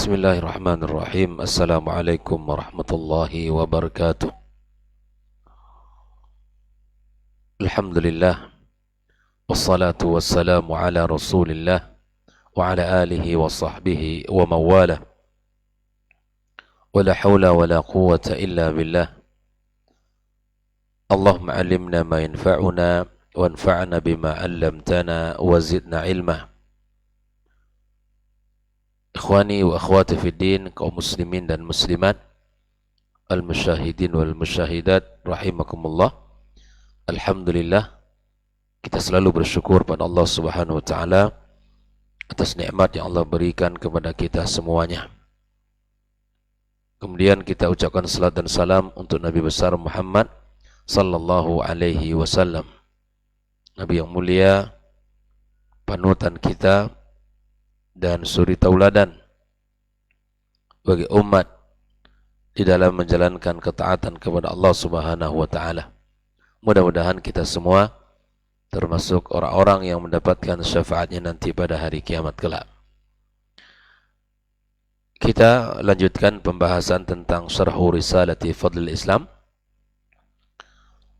Bismillahirrahmanirrahim. Assalamualaikum warahmatullahi wabarakatuh. Alhamdulillah. Wassalatu wassalamu ala rasulillah wa ala alihi wa sahbihi wa mawala. Wa la hawla wa la quwwata illa billah. Allahumma alimna ma yanfa'una wa anfa'na bima 'allamtana wa zidna ilma. Ikhwani wa akhwati fid din, kaum muslimin dan muslimat, al-musyahidin wal musyahidat rahimakumullah. Alhamdulillah, kita selalu bersyukur pada Allah Subhanahu wa taala atas nikmat yang Allah berikan kepada kita semuanya. Kemudian kita ucapkan salat dan salam untuk Nabi besar Muhammad sallallahu alaihi wasallam, Nabi yang mulia, panutan kita dan suri tauladan bagi umat di dalam menjalankan ketaatan kepada Allah Subhanahu wa taala. Mudah-mudahan kita semua termasuk orang-orang yang mendapatkan syafaatnya nanti pada hari kiamat kelak. Kita lanjutkan pembahasan tentang Syarhu Risalati Fadlil Islam.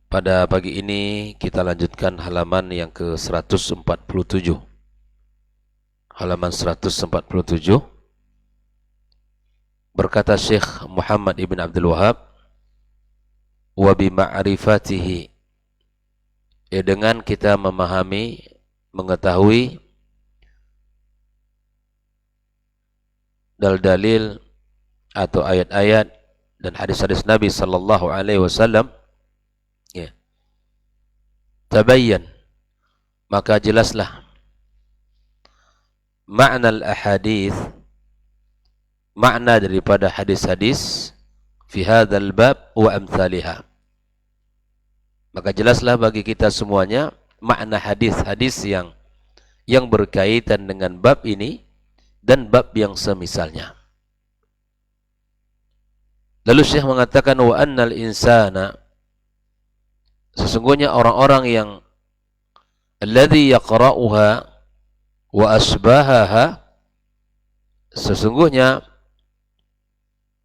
Pada pagi ini kita lanjutkan halaman yang ke-147. Halaman 147. Berkata Syekh Muhammad ibn Abdul Wahab, wa bima'rifatihi, ya dengan kita memahami, mengetahui dalil-dalil atau ayat-ayat dan hadis-hadis Nabi sallallahu alaihi wasallam, ya, tabayyan, maka jelaslah makna al-ahadith, makna daripada hadis-hadis fi hadzal bab wa amsalihah. Maka jelaslah bagi kita semuanya makna hadis-hadis yang berkaitan dengan bab ini dan bab yang semisalnya. Lalu Syekh mengatakan wa annal insana, sesungguhnya orang-orang yang alladhi yaqra'uha wa asbahaha, sesungguhnya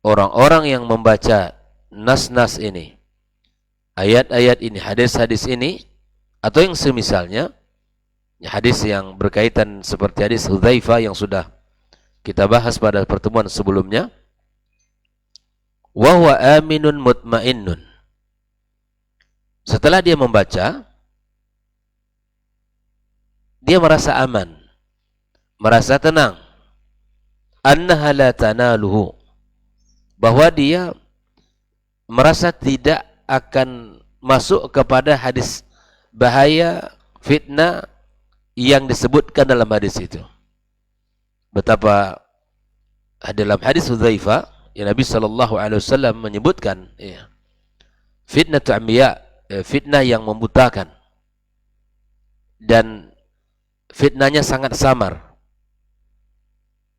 orang-orang yang membaca nas-nas ini, ayat-ayat ini, hadis-hadis ini, atau yang semisalnya, hadis yang berkaitan seperti hadis Hudzaifah yang sudah kita bahas pada pertemuan sebelumnya, wa huwa aminun mutmainnun, setelah dia membaca, dia merasa aman, merasa tenang, annaha la tanaluhu, bahwa dia merasa tidak akan masuk kepada hadis bahaya, fitnah yang disebutkan dalam hadis itu. Betapa dalam hadis Hudzaifah, ya, Nabi sallallahu alaihi wasallam menyebutkan, ya, fitnatu amya, fitnah yang membutakan, dan fitnahnya sangat samar.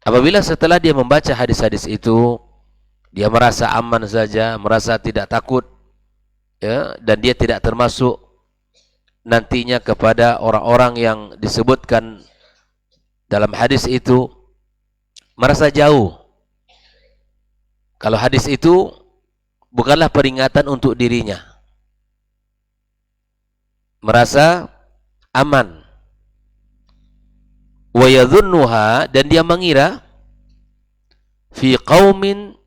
Apabila setelah dia membaca hadis-hadis itu, dia merasa aman saja, merasa tidak takut, ya, dan dia tidak termasuk nantinya kepada orang-orang yang disebutkan dalam hadis itu, merasa jauh. Kalau hadis itu bukanlah peringatan untuk dirinya, merasa aman. Wa yadhunnuha, dan dia mengira fi qaumin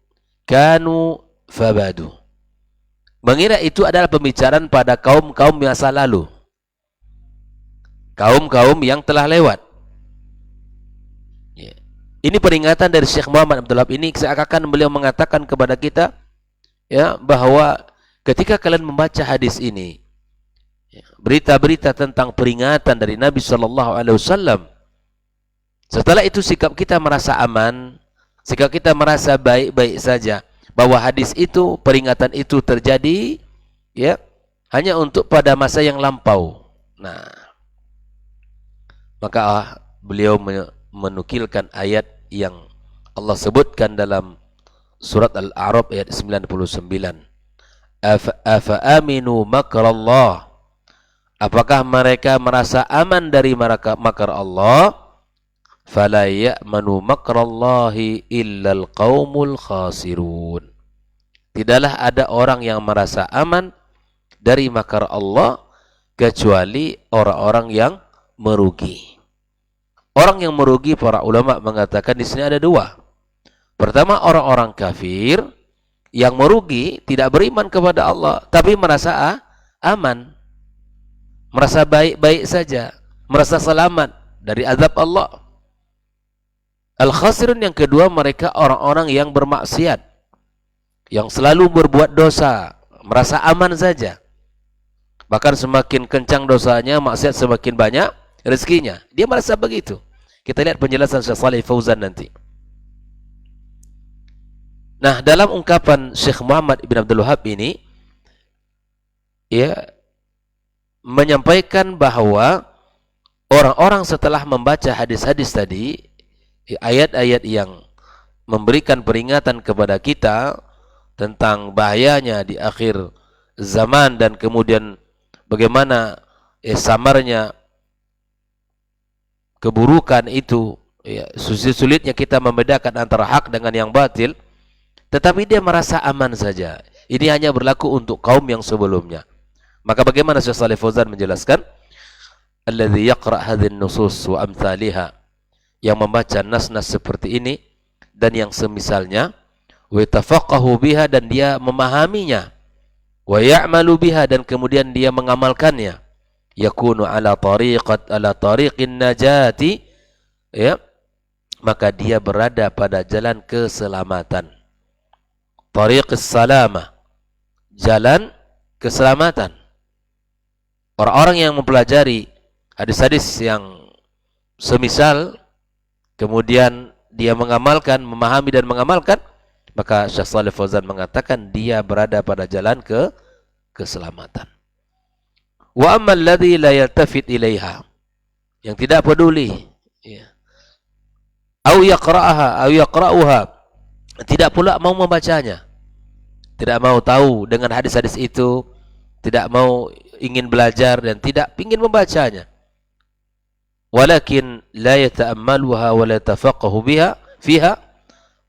kanu fabadu, mengira itu adalah pembicaraan pada kaum-kaum masa lalu, kaum-kaum yang telah lewat. Ya. Ini peringatan dari Syekh Muhammad Abdul Wahab ini, seakan-akan beliau mengatakan kepada kita, ya, bahwa ketika kalian membaca hadis ini, ya, berita-berita tentang peringatan dari Nabi sallallahu alaihi wasallam, setelah itu sikap kita merasa aman, sikap kita merasa baik-baik saja, bahwa hadis itu, peringatan itu terjadi, ya, hanya untuk pada masa yang lampau. Nah, maka beliau menukilkan ayat yang Allah sebutkan dalam surat Al-A'raf ayat 99. Afa aminu makrallah, apakah mereka merasa aman dari makar Allah? fala ya'manu makrallahi illal qaumul khasirun. Tidaklah ada orang yang merasa aman dari makar Allah kecuali orang-orang yang merugi. Orang yang merugi, para ulama mengatakan di sini ada dua. Pertama, orang-orang kafir yang merugi, tidak beriman kepada Allah, tapi merasa aman, merasa baik-baik saja, merasa selamat dari azab Allah. Al-khasirun yang kedua, mereka orang-orang yang bermaksiat, yang selalu berbuat dosa, merasa aman saja. Bahkan semakin kencang dosanya, maksiat semakin banyak rezekinya. Dia merasa begitu. Kita lihat penjelasan Syekh Shalih Fauzan nanti. Nah, dalam ungkapan Syekh Muhammad ibn Abdul Wahhab ini, ya, menyampaikan bahwa orang-orang setelah membaca hadis-hadis tadi, ayat-ayat yang memberikan peringatan kepada kita tentang bahayanya di akhir zaman dan kemudian bagaimana samarnya keburukan itu, ya, sulitnya kita membedakan antara hak dengan yang batil, tetapi dia merasa aman saja. Ini hanya berlaku untuk kaum yang sebelumnya. Maka bagaimana Syekh Shalih Fauzan menjelaskan? Alladzi yaqra' hadhihi an-nusus wa amthaliha, yang membaca nas-nas seperti ini dan yang semisalnya, wa tafaqahu biha, dan dia memahaminya, wa ya'malu biha, dan kemudian dia mengamalkannya, yakunu ala tariqin najati, ya, maka dia berada pada jalan keselamatan. Tariqis salamah, jalan keselamatan. Orang-orang yang mempelajari hadis-hadis yang semisal, kemudian dia mengamalkan, memahami dan mengamalkan, maka Syekh Shalih Fauzan mengatakan dia berada pada jalan keselamatan. Wa ammal ladzi la yaltafit ilaiha, yang tidak peduli, ya, au yaqra'uha, tidak pula mau membacanya, tidak mau tahu dengan hadis-hadis itu, tidak mau ingin belajar dan tidak ingin membacanya. Walakin la yata'ammaluha wa la yatafaqahu biha fiha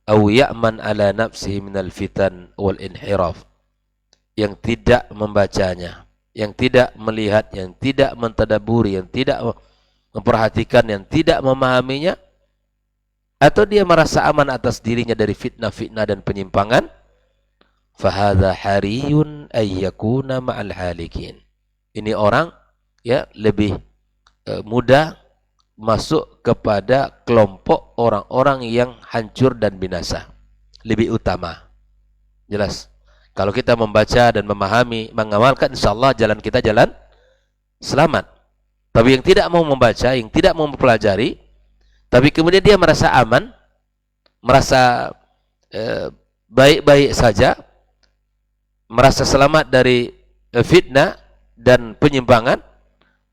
aw ya'man ala nafsihi minal fitan wal inhiraf. Yang tidak membacanya, yang tidak melihat, yang tidak mentadaburi, yang tidak memperhatikan, yang tidak memahaminya, atau dia merasa aman atas dirinya dari fitnah-fitnah dan penyimpangan, fahadha hariyun ayyakuna ma'al halikin. Ini orang, ya, lebih mudah masuk kepada kelompok orang-orang yang hancur dan binasa, lebih utama. Jelas. Kalau kita membaca dan memahami, mengamalkan, insyaallah jalan kita jalan selamat. Tapi yang tidak mau membaca, yang tidak mau mempelajari, tapi kemudian dia merasa aman, merasa baik-baik saja, merasa selamat dari fitnah dan penyimpangan,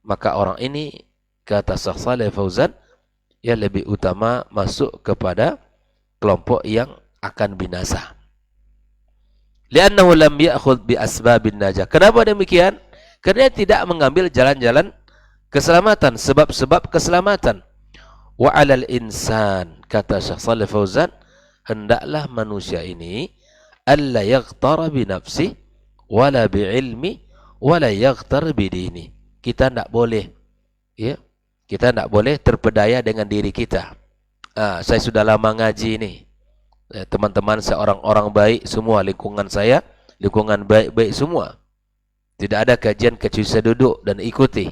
maka orang ini, kata Syekh Shalih Fauzan, ya, lebih utama masuk kepada kelompok yang akan binasa. Li'annahu lam ya'khudh bi asbabin najah. Kenapa demikian? Karena dia tidak mengambil jalan-jalan keselamatan, sebab-sebab keselamatan. Wa 'alal insan, kata Syekh Shalih Fauzan, hendaklah manusia ini alla yaghtara bi nafsi wala bi ilmi wala yaghtar bi dini. Kita tidak boleh, ya, kita tidak boleh terpedaya dengan diri kita. Saya sudah lama ngaji ini, teman-teman saya orang-orang baik semua, lingkungan saya lingkungan baik-baik semua, tidak ada kajian kecuali saya duduk dan ikuti.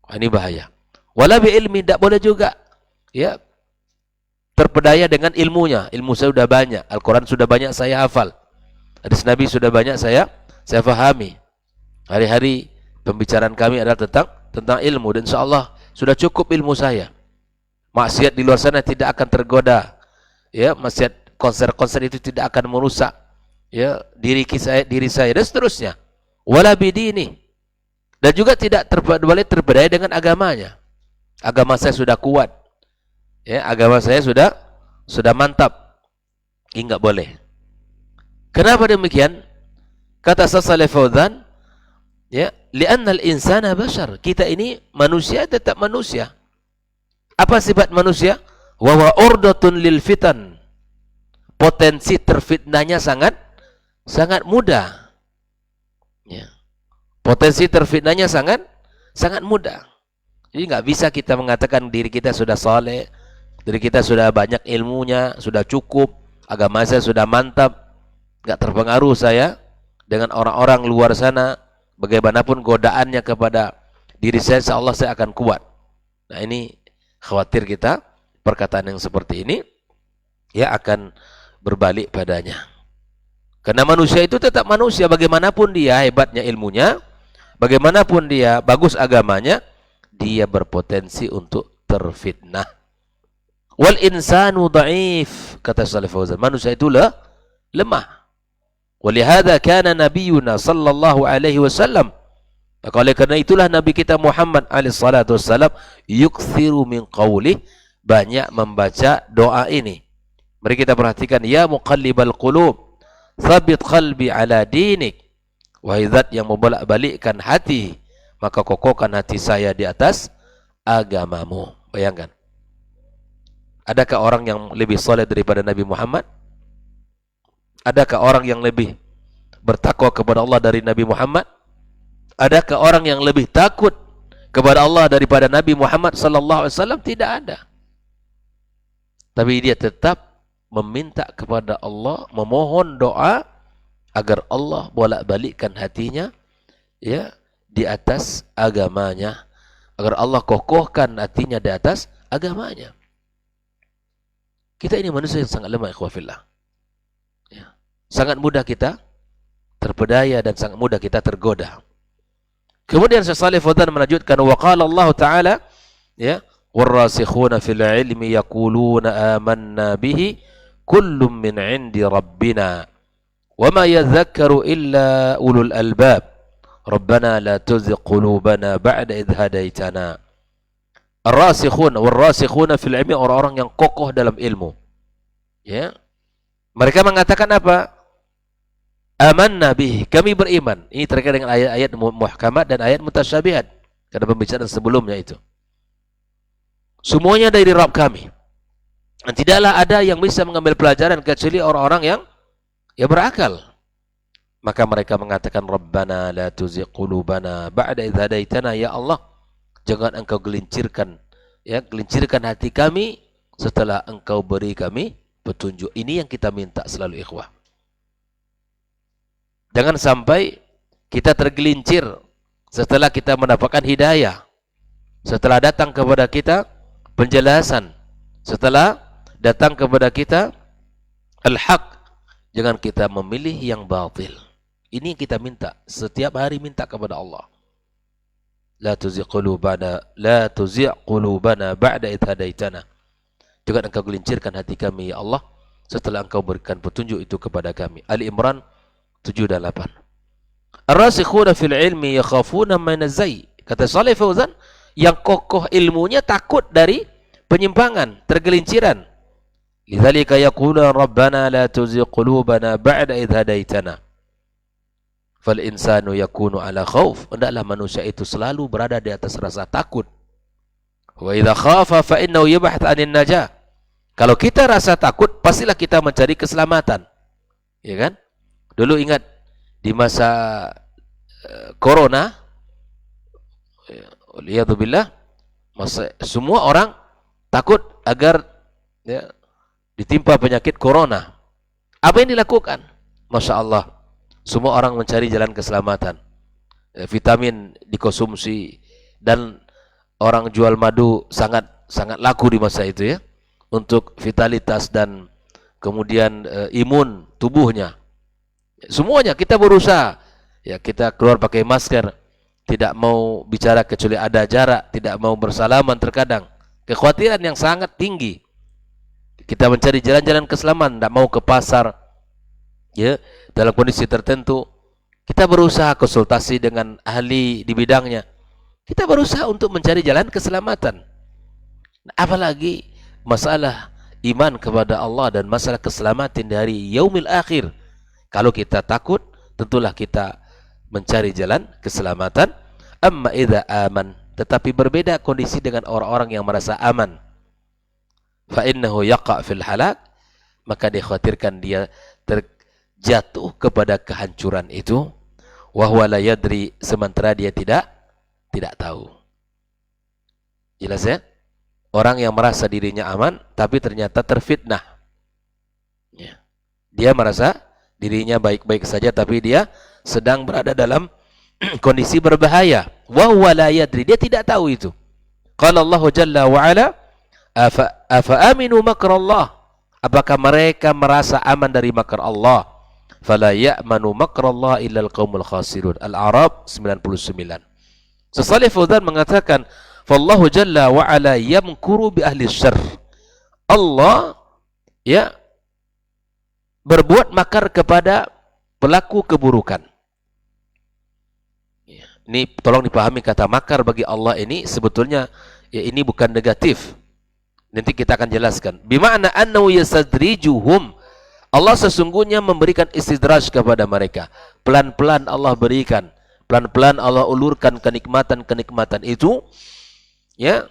Ini bahaya. Wala bi ilmi, tidak boleh juga, ya, terpedaya dengan ilmunya. Ilmu saya sudah banyak, Al-Quran sudah banyak saya hafal, hadis Nabi sudah banyak saya fahami. Hari-hari pembicaraan kami adalah tentang ilmu, dan insyaallah sudah cukup ilmu saya. Maksiat di luar sana tidak akan tergoda, ya, maksiat konser-konser itu tidak akan merusak, ya, diri saya dan seterusnya. Wala bidini, dan juga tidak boleh terpedaya dengan agamanya. Agama saya sudah kuat, ya, agama saya sudah mantap, ini enggak boleh. Kenapa demikian? Kata Syekh Shalih Fauzan, ya, li'annal insana bashar, kita ini manusia, tetap manusia. Apa sifat manusia? Wa huwa urdatun lil fitan. Potensi terfitnahnya sangat mudah. Ya. Potensi terfitnahnya sangat mudah. Jadi nggak bisa kita mengatakan diri kita sudah saleh, diri kita sudah banyak ilmunya, sudah cukup, agama saya sudah mantap, nggak terpengaruh saya dengan orang-orang luar sana, bagaimanapun godaannya kepada diri saya, insya Allah saya akan kuat. Nah ini khawatir kita perkataan yang seperti ini ya akan berbalik padanya. Karena manusia itu tetap manusia, bagaimanapun dia hebatnya ilmunya, bagaimanapun dia bagus agamanya, dia berpotensi untuk terfitnah. Wal insanu dhaif, kata Shalih Fauzan, manusia itu lemah. Walihada kana nabiyuna sallallahu alaihi wasallam, maka oleh karena itulah Nabi kita Muhammad alaihi salatu wassalam yukthiru min qawlih, banyak membaca doa ini. Mari kita perhatikan, ya muqallibal qulub thabbit qalbi ala dinik, wahai zat yang membolak-balikkan hati, maka kokohkan hati saya di atas agamamu. Bayangkan, adakah orang yang lebih soleh daripada Nabi Muhammad? Adakah orang yang lebih bertakwa kepada Allah dari Nabi Muhammad? Adakah orang yang lebih takut kepada Allah daripada Nabi Muhammad sallallahu alaihi wasallam? Tidak ada. Tapi dia tetap meminta kepada Allah, memohon doa agar Allah bolak-balikkan hatinya ya di atas agamanya, agar Allah kokohkan hatinya di atas agamanya. Kita ini manusia yang sangat lemah, ikhwah fillah. Ya. Sangat mudah kita terpedaya dan sangat mudah kita tergoda. Kemudian Syekh Shalih Fauzan melanjutkan, wa qala Allah Ta'ala ya, warrasikhuna fil ilmi yaquluna amanna bihi kullum min indi rabbina wa ma yadhakkaru illa ulul albab rabbana la tuzigh qulubana ba'da idh hadaitana. Ar-rasikhuna fil ilmi, orang-orang yang kokoh dalam ilmu. Ya. Mereka mengatakan apa? Amanna bihi, kami beriman. Ini terkait dengan ayat-ayat muhkamat dan ayat mutasyabihat. Karena pembicaraan sebelumnya itu. Semuanya dari Rabb kami. Dan tidaklah ada yang bisa mengambil pelajaran kecuali orang-orang yang berakal. Maka mereka mengatakan, Rabbana la tuzigh qulubana ba'da idh hadaitana, ya Allah, jangan engkau gelincirkan hati kami setelah engkau beri kami petunjuk. Ini yang kita minta selalu, ikhwah. Jangan sampai kita tergelincir setelah kita mendapatkan hidayah, setelah datang kepada kita penjelasan, setelah datang kepada kita al-haq, jangan kita memilih yang batil. Ini yang kita minta, setiap hari minta kepada Allah. La tuzigh qulubana ba'da idh hadaitana. Jangan engkau gelincirkan hati kami, ya Allah, setelah engkau berikan petunjuk itu kepada kami. Ali Imran 7 dan 8. Ar-rasikhuna fil ilmi yakhafuna min az-zay. Kata Shalih Fauzan, yang kokoh ilmunya takut dari penyimpangan, tergelinciran. Lidzalika yaqulu rabbana la tuzigh qulubana ba'da idh hadaitana. Fal insanu yakunu ala khauf. Hendaklah manusia itu selalu berada di atas rasa takut. Wa idza khafa fa innahu yabhath 'anil najah. Kalau kita rasa takut, pastilah kita mencari keselamatan. Ya kan? Dulu ingat di masa corona, waliyadzubillah, semua orang takut agar ditimpa penyakit corona. Apa yang dilakukan? Masya Allah, semua orang mencari jalan keselamatan. Vitamin dikonsumsi, dan orang jual madu sangat laku di masa itu ya, untuk vitalitas dan kemudian imun tubuhnya. Semuanya kita berusaha, ya kita keluar pakai masker, tidak mau bicara kecuali ada jarak, tidak mau bersalaman terkadang. Kekhawatiran yang sangat tinggi. Kita mencari jalan-jalan keselamatan, tidak mau ke pasar, ya dalam kondisi tertentu. Kita berusaha konsultasi dengan ahli di bidangnya. Kita berusaha untuk mencari jalan keselamatan. Apalagi masalah iman kepada Allah dan masalah keselamatan dari yaumil akhir. Kalau kita takut, tentulah kita mencari jalan keselamatan. Amma idza aman, tetapi berbeda kondisi dengan orang-orang yang merasa aman. Fa innahu yaqa' fil halak, maka dikhawatirkan dia terjatuh kepada kehancuran itu. Wa huwa la yadri, sementara dia tidak tahu. Jelas ya? Orang yang merasa dirinya aman tapi ternyata terfitnah. Ya. Dia merasa dirinya baik-baik saja tapi dia sedang berada dalam kondisi berbahaya. Wa huwa la yadri, dia tidak tahu itu. Qala Allah Jalla wa Ala, afa aminu makrallah, apakah mereka merasa aman dari makar Allah? Fala ya'manu makrallah illa al-qaumul khasirun. Al-A'raf 99. Salih Fauzan mengatakan, fallahu Jalla wa Ala yamkuru bi ahli syarr. Allah ya berbuat makar kepada pelaku keburukan. Ini tolong dipahami, kata makar bagi Allah ini sebetulnya ya ini bukan negatif. Nanti kita akan jelaskan. Bima'na annahu yasadrijuhum. Allah sesungguhnya memberikan istidraj kepada mereka. Pelan-pelan Allah berikan. Pelan-pelan Allah ulurkan kenikmatan-kenikmatan itu. Ya,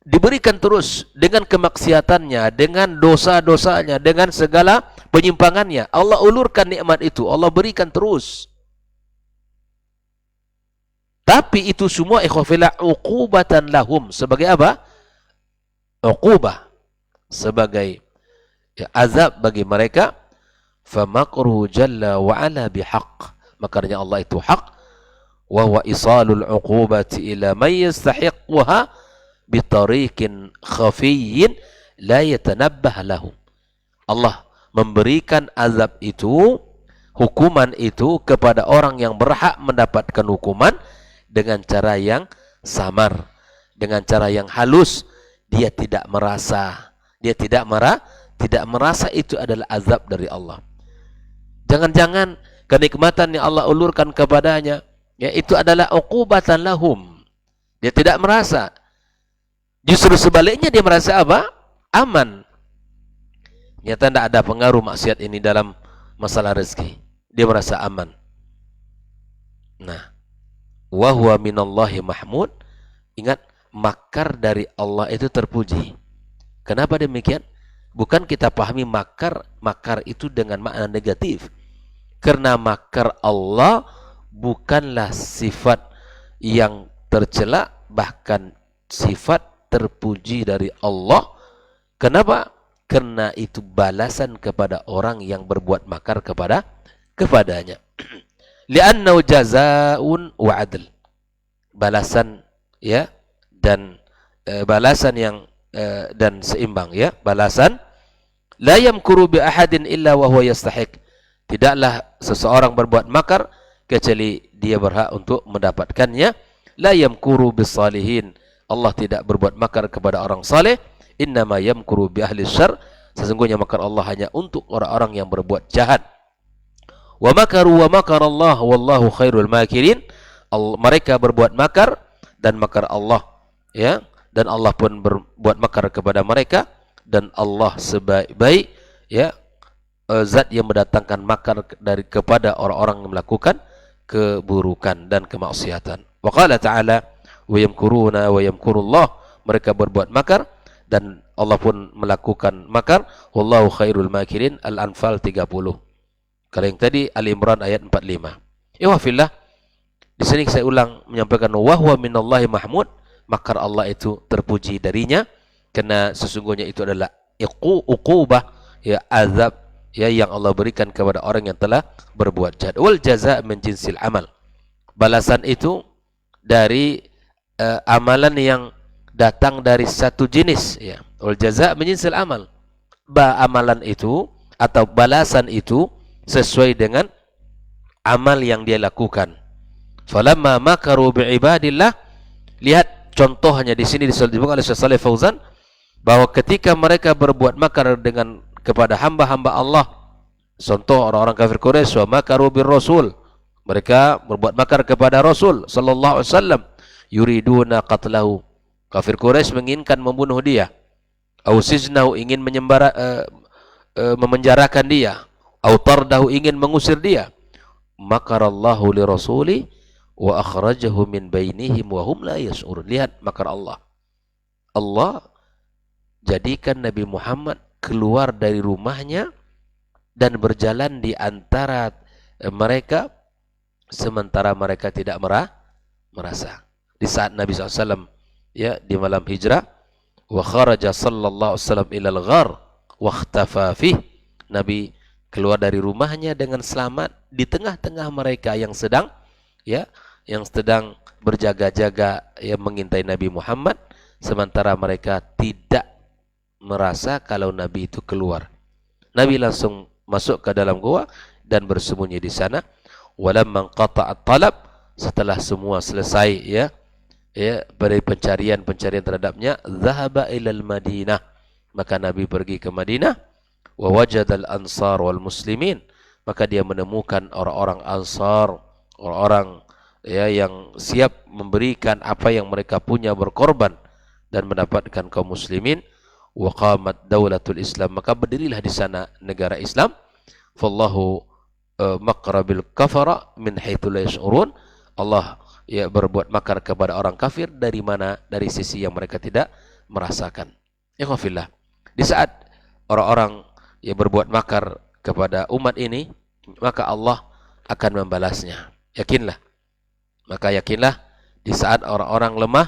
diberikan terus dengan kemaksiatannya, dengan dosa-dosanya, dengan segala penyimpangannya. Allah ulurkan nikmat itu, Allah berikan terus. Tapi itu semua ikhwafillah uqubatan lahum, sebagai apa? Uqubah, sebagai ya, azab bagi mereka. Famakruhu jalla wa ala bihaq, makarnya Allah itu hak. Wa huwa isalul uqubati ila man yastahiqquha bitariqin khafiyyin la yatanabbah lahu. Allah memberikan azab itu, hukuman itu kepada orang yang berhak mendapatkan hukuman dengan cara yang samar, dengan cara yang halus. Dia tidak merasa, tidak merasa itu adalah azab dari Allah. Jangan-jangan kenikmatan yang Allah ulurkan kepadanya, ya itu adalah uqubatan lahum. Dia tidak merasa. Justru sebaliknya dia merasa apa? Aman. Nyata tidak ada pengaruh maksiat ini dalam masalah rezeki. Dia merasa aman. Nah, wa huwa minallahi mahmud. Ingat, makar dari Allah itu terpuji. Kenapa demikian? Bukan kita pahami makar itu dengan makna negatif. Karena makar Allah bukanlah sifat yang tercela, bahkan sifat terpuji dari Allah. Kenapa? Karena itu balasan kepada orang yang berbuat makar kepadanya. Li'annahu jazaa'un wa 'adl. Balasan ya, dan balasan yang dan seimbang ya, balasan. La yamkuru bi ahadin illa wa huwa yastahiq. Tidaklah seseorang berbuat makar kecuali dia berhak untuk mendapatkannya. La yamkuru bis salihin. Allah tidak berbuat makar kepada orang saleh. Innama yamkuru bi ahli syarr. Sesungguhnya makar Allah hanya untuk orang-orang yang berbuat jahat. Wa makaru wa makarallah wallahu khairul makirin. Mereka berbuat makar dan makar Allah, ya, dan Allah pun berbuat makar kepada mereka, dan Allah sebaik-baik ya zat yang mendatangkan makar kepada orang-orang yang melakukan keburukan dan kemaksiatan. Wa qala ta'ala wa yamkuruna wa yamkurullah. Mereka berbuat makar dan Allah pun melakukan makar. Wallahu khairul makirin. Al-Anfal 30. Kalau yang tadi Al-Imran ayat 45. Ya fillah, di sini saya ulang menyampaikan wa huwa minallahi mahmud. Makar Allah itu terpuji darinya, karena sesungguhnya itu adalah uqubah ya, azab ya, yang Allah berikan kepada orang yang telah berbuat jahat. Wal jazaa' min jinsil amal. Balasan itu dari amalan yang datang dari satu jenis ya. Wal jazaa' min jinsil amal. Amalan itu atau balasan itu sesuai dengan amal yang dia lakukan. Falamma makaru bi'ibadillah. Lihat contohnya di sini disebutkan oleh Syekh Salih Fauzan bahwa ketika mereka berbuat makar kepada hamba-hamba Allah. Contoh orang-orang kafir Quraisy, wa makaru bir rasul. Mereka berbuat makar kepada Rasul sallallahu alaihi wasallam, yuriduna qatlahu. Kafir Quraisy menginginkan membunuh dia. Au sijnahu, ingin memenjarakan dia. Au tardahu, ingin mengusir dia. Makarallahu li rasuli wa akhrajahu min bainihim wa hum la yash'urun. Lihat makar Allah. Allah jadikan Nabi Muhammad keluar dari rumahnya dan berjalan di antara mereka sementara mereka tidak merasa. Di saat Nabi SAW ya di malam hijrah, wa kharaja sallallahu alaihi wasallam ilal ghar wa ikhtafa fih, Nabi keluar dari rumahnya dengan selamat di tengah-tengah mereka yang sedang berjaga-jaga yang mengintai Nabi Muhammad, sementara mereka tidak merasa kalau Nabi itu keluar. Nabi langsung masuk ke dalam gua dan bersembunyi di sana. Walamma qata'at talab, setelah semua selesai ya dari pencarian terhadapnya, zahaba ilal Madinah, maka Nabi pergi ke Madinah. Wa wajadal ansar wal muslimin, maka dia menemukan orang-orang Ansar, orang-orang ya yang siap memberikan apa yang mereka punya, berkorban dan mendapatkan kaum muslimin. Wa qamat daulatul Islam, maka berdirilah di sana negara Islam. Fallahu maqrabil kafara min haitsu la yash'urun, Allah ya berbuat makar kepada orang kafir dari mana, dari sisi yang mereka tidak merasakan. Ikhwafillah, di saat orang-orang yang berbuat makar kepada umat ini, maka Allah akan membalasnya. Yakinlah. Maka yakinlah, di saat orang-orang lemah,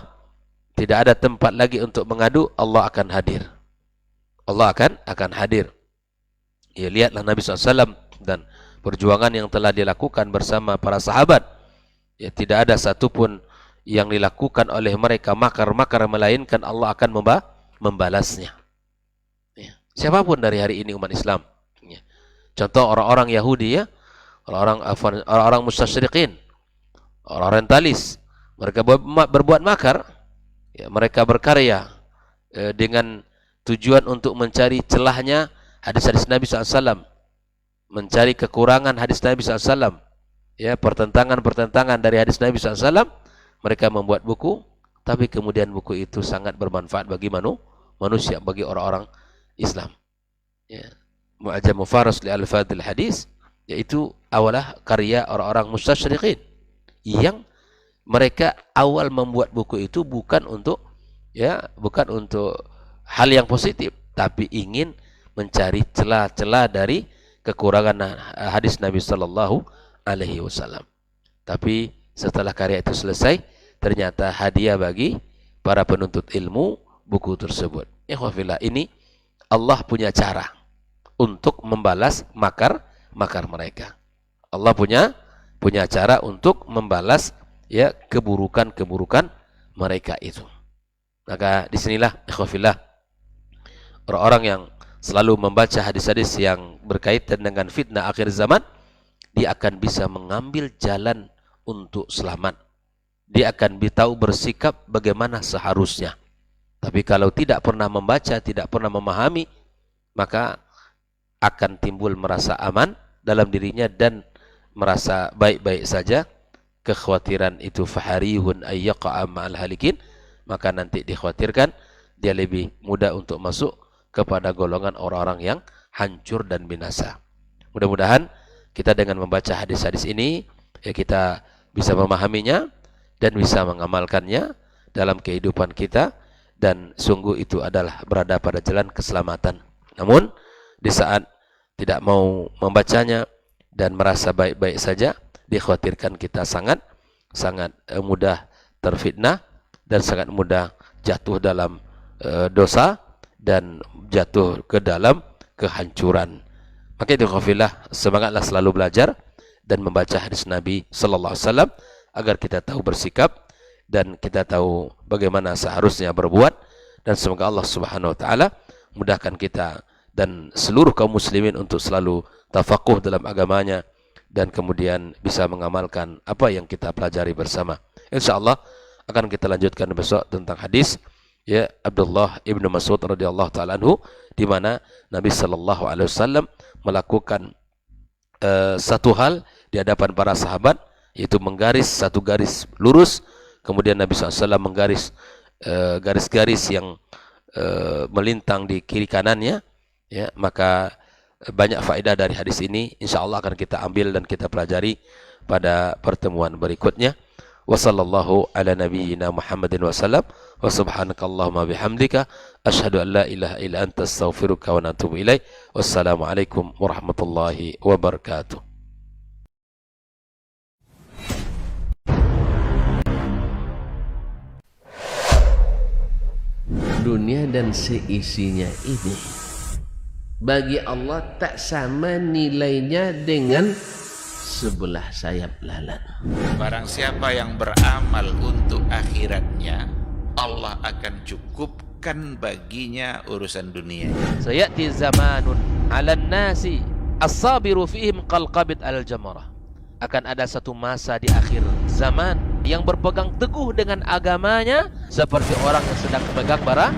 tidak ada tempat lagi untuk mengadu, Allah akan hadir. Allah akan hadir. Ya, lihatlah Nabi SAW dan perjuangan yang telah dilakukan bersama para sahabat. Ya, tidak ada satupun yang dilakukan oleh mereka makar-makar, melainkan Allah akan membalasnya. Ya. Siapapun dari hari ini umat Islam. Ya. Contoh orang-orang Yahudi ya, orang-orang mustasyriqin, orang orientalis, mereka berbuat makar, ya, mereka berkarya dengan tujuan untuk mencari celahnya hadis-hadis Nabi SAW, mencari kekurangan hadis Nabi SAW, ya, pertentangan dari hadis Nabi SAW. Mereka membuat buku, tapi kemudian buku itu sangat bermanfaat bagi manusia, bagi orang-orang Islam. Ya. Mu'jam Mufaras li Al-Fadil Hadis, yaitu awalah karya orang-orang mustasyriqin yang mereka awal membuat buku itu bukan untuk hal yang positif, tapi ingin mencari celah-celah dari kekurangan hadis Nabi Sallallahu Alaihi Wasallam. Tapi setelah karya itu selesai, ternyata hadiah bagi para penuntut ilmu buku tersebut. Ikhwafillah, ini Allah punya cara untuk membalas makar mereka. Allah punya cara untuk membalas ya keburukan mereka itu. Maka disinilah ikhwafillah, orang-orang yang selalu membaca hadis-hadis yang berkaitan dengan fitnah akhir zaman, dia akan bisa mengambil jalan untuk selamat. Dia akan tahu bersikap bagaimana seharusnya. Tapi kalau tidak pernah membaca, tidak pernah memahami, maka akan timbul merasa aman dalam dirinya dan merasa baik-baik saja. Kekhawatiran itu faharihun ayyaqa'a ma'al halikin, maka nanti dikhawatirkan dia lebih mudah untuk masuk kepada golongan orang-orang yang hancur dan binasa. Mudah-mudahan kita dengan membaca hadis-hadis ini, ya, kita bisa memahaminya dan bisa mengamalkannya dalam kehidupan kita, dan sungguh itu adalah berada pada jalan keselamatan. Namun di saat tidak mau membacanya dan merasa baik-baik saja, dikhawatirkan kita sangat mudah terfitnah dan sangat mudah jatuh dalam dosa dan jatuh ke dalam kehancuran. Maka itu khafillah, semangatlah selalu belajar dan membaca hadis Nabi sallallahu alaihi wasallam agar kita tahu bersikap dan kita tahu bagaimana seharusnya berbuat, dan semoga Allah Subhanahu wa taala mudahkan kita dan seluruh kaum muslimin untuk selalu tafakuh dalam agamanya dan kemudian bisa mengamalkan apa yang kita pelajari bersama. Insyaallah akan kita lanjutkan besok tentang hadis ya Abdullah ibnu Mas'ud radhiyallahu taala anhu, di mana Nabi sallallahu alaihi wasallam melakukan satu hal di hadapan para sahabat, yaitu menggaris satu garis lurus, kemudian Nabi SAW menggaris garis-garis yang melintang di kiri kanannya, ya. Maka banyak faedah dari hadis ini, insyaallah akan kita ambil dan kita pelajari pada pertemuan berikutnya. Wa sallallahu ala nabiyyina Muhammadin wa sallam. Wa subhanakallahumma bihamdika asyhadu an la ilaha illa anta astaghfiruka wa atubu ilaik. Wassalamualaikum warahmatullahi wabarakatuh. Dunia dan seisinya ini bagi Allah tak sama nilainya dengan sebelah sayap lalat. Barang siapa yang beramal untuk akhiratnya, Allah akan cukupkan baginya urusan dunia. Sayati zamanun 'alan nasi as-sabiru fihim qalqabit al-jamarah. Akan ada satu masa di akhir zaman yang berpegang teguh dengan agamanya seperti orang yang sedang memegang bara